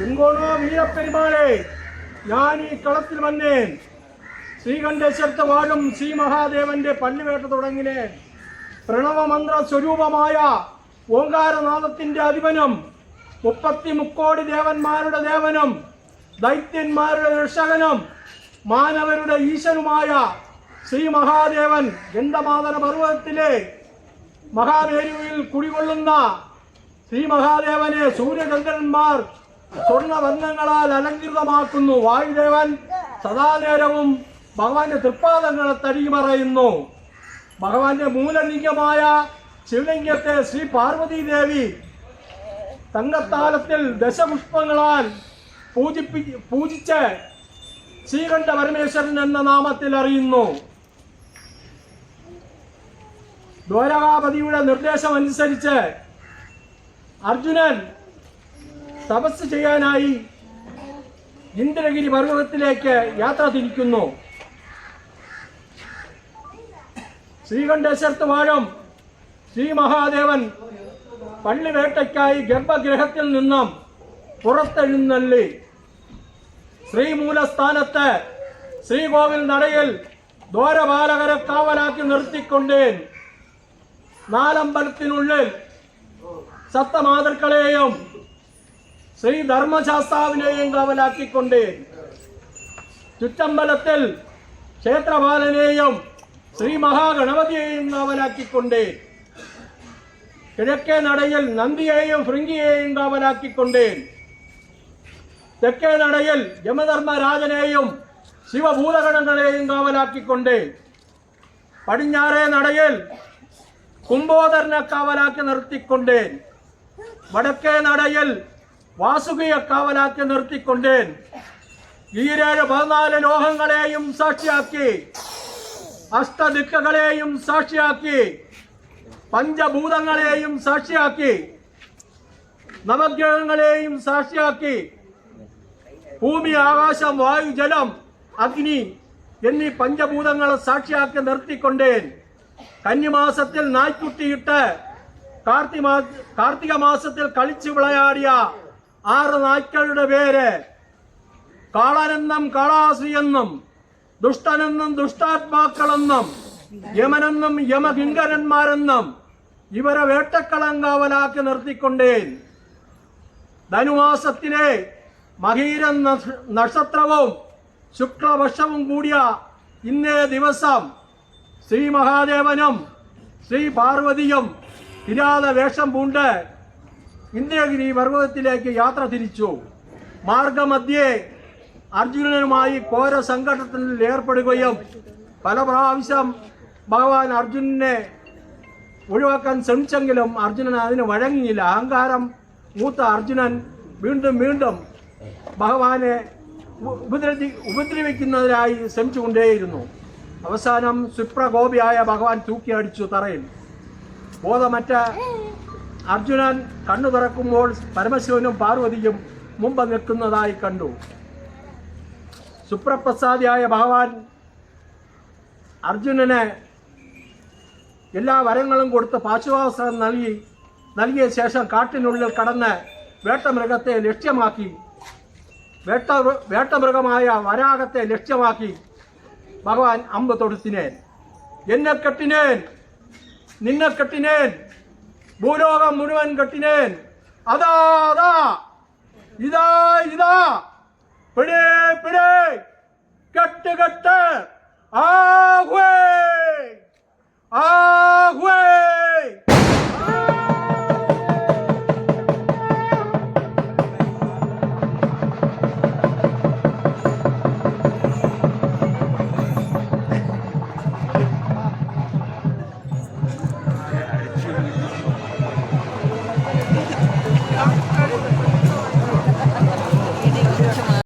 എങ്കോണോ വീരപ്പെരുമാളെ, ഞാൻ ഈ കളത്തിൽ വന്നേൻ. ശ്രീകണ്ഠേശ്വരത്ത് വാഴും ശ്രീ മഹാദേവന്റെ പള്ളിവേട്ട തുടങ്ങിനെ പ്രണവമന്ത്ര സ്വരൂപമായ ഓങ്കാരനാഥത്തിന്റെ അധിപനും 33 ദേവന്മാരുടെ ദേവനും ദൈത്യന്മാരുടെ രക്ഷകനും മാനവരുടെ ഈശനുമായ ശ്രീ മഹാദേവൻ ഗന്ധമാദന പർവ്വതത്തിലെ മഹാമേരുവിൽ കുടികൊള്ളുന്ന ശ്രീ മഹാദേവനെ സൂര്യചന്ദ്രന്മാർ സ്വർണ്ണവർണ്ണങ്ങളാൽ അലങ്കൃതമാക്കുന്നു. വായുദേവൻ സദാനേരവും ഭഗവാന്റെ തൃപ്പാദങ്ങളെ തടിമറയുന്നു. ഭഗവാന്റെ മൂലലിംഗമായ ശിവലിംഗത്തെ ശ്രീ പാർവതീദേവി തങ്കത്താലത്തിൽ ദശപുഷ്പങ്ങളാൽ പൂജിച്ച് ശ്രീകണ്ഠ പരമേശ്വരൻ എന്ന നാമത്തിൽ അറിയുന്നു. ദ്വാരകാപതിയുടെ നിർദ്ദേശമനുസരിച്ച് അർജുനൻ തപസ് ചെയ്യാനായി ഇന്ദ്രഗിരി പർവ്വതത്തിലേക്ക് യാത്ര തിരിക്കുന്നു. ശ്രീകണ്ഠേശ്വരത്ത് വാഴും ശ്രീ മഹാദേവൻ പള്ളിവേട്ടയ്ക്കായി ഗർഭഗൃഹത്തിൽ നിന്നും പുറത്തെഴുന്നള്ളി ശ്രീമൂലസ്ഥാനത്ത് ശ്രീകോവിൽ നടയിൽ ദ്വാരപാലകരെ കാവലാക്കി നിർത്തിക്കൊണ്ടേ നാലമ്പലത്തിനുള്ളിൽ സപ്തമാതൃക്കളെയും ശ്രീ ധർമ്മശാസ്താവിനെയും കാവലാക്കിക്കൊണ്ടേ ചുറ്റമ്പലത്തിൽ ക്ഷേത്രപാലനെയും ശ്രീ മഹാഗണപതിയെയും കാവലാക്കിക്കൊണ്ടേ കിഴക്കേ നടയിൽ നന്ദിയെയും ഭൃങ്കിയെയും കാവലാക്കിക്കൊണ്ടേ തെക്കേ നടയിൽ യമധർമ്മരാജനെയും ശിവഭൂതഗണങ്ങളെയും കാവലാക്കിക്കൊണ്ടേ പടിഞ്ഞാറേ നടയിൽ കുംഭോദരനെ കാവലാക്കി നിർത്തിക്കൊണ്ടേൻ വടക്കേ നടയിൽ വാസുകിയെ കാവലാക്കി നിർത്തിക്കൊണ്ടേൻ ഈ 14 ലോഹങ്ങളെയും സാക്ഷിയാക്കി അഷ്ടദിക്കുകളെയും സാക്ഷിയാക്കി പഞ്ചഭൂതങ്ങളെയും സാക്ഷിയാക്കി നവഗ്രഹങ്ങളെയും സാക്ഷിയാക്കി ഭൂമി ആകാശം വായു ജലം അഗ്നി എന്നീ പഞ്ചഭൂതങ്ങളെ സാക്ഷിയാക്കി നിർത്തിക്കൊണ്ടേൻ കന്നിമാസത്തിൽ നായ്ക്കുട്ടിയിട്ട് കാർത്തിക മാസത്തിൽ കളിച്ചു വിളയാടിയ 6 നായ്ക്കളുടെ പേര് കാളനെന്നും കാളാശ്രീയെന്നും ദുഷ്ടനെന്നും ദുഷ്ടാത്മാക്കളെന്നും യമനെന്നും യമകിങ്കരന്മാരെന്നും ഇവരെ വേട്ടക്കളങ്കാവലാക്കി നിർത്തിക്കൊണ്ടേൻ ധനുമാസത്തിലെ മകീര നക്ഷത്രവും ശുക്ലപക്ഷവും കൂടിയ ഇന്നേ ദിവസം ശ്രീ മഹാദേവനും ശ്രീ പാർവതിയും കിരാത വേഷം പൂണ്ട് ഇന്ദ്രഗിരി പർവ്വതത്തിലേക്ക് യാത്ര തിരിച്ചു. മാർഗമധ്യേ അർജുനനുമായി ഘോര സംഘട്ടത്തിൽ ഏർപ്പെടുകയും പല പ്രാവശ്യം ഭഗവാൻ അർജുനനെ ഒഴിവാക്കാൻ ശ്രമിച്ചെങ്കിലും അർജുനൻ അതിന് വഴങ്ങിയില്ല. അഹങ്കാരം മൂത്ത അർജുനൻ വീണ്ടും വീണ്ടും ഭഗവാനെ ഉപദ്രവിക്കുന്നതിനായി ശ്രമിച്ചുകൊണ്ടേയിരുന്നു. അവസാനം ക്ഷിപ്രകോപിയായ ഭഗവാൻ തൂക്കിയടിച്ചു തറയിൽ. ബോധമറ്റ അർജുനൻ കണ്ണു തുറക്കുമ്പോൾ പരമശിവനും പാർവതിയും മുമ്പ് നിൽക്കുന്നതായി കണ്ടു. സുപ്രപ്രസാദിയായ ഭഗവാൻ അർജുനന് എല്ലാ വരങ്ങളും കൊടുത്ത് പാശുവാസ്ത്രം നൽകിയ ശേഷം കാട്ടിനുള്ളിൽ കടന്ന് വേട്ടമൃഗത്തെ ലക്ഷ്യമാക്കി വേട്ടമൃഗമായ വരാഹത്തെ ലക്ഷ്യമാക്കി ഭഗവാൻ അമ്പ് തൊടുത്തിനേൻ. എന്നെ കെട്ടിനേൻ, നിന്നെ കെട്ടിനേൻ, ഭൂലോകം മുഴുവൻ കെട്ടിനേൻ, അതാ അതാ ഇതാ ഇതാ പിടേ പിടേ കെട്ട് കെട്ട് ആ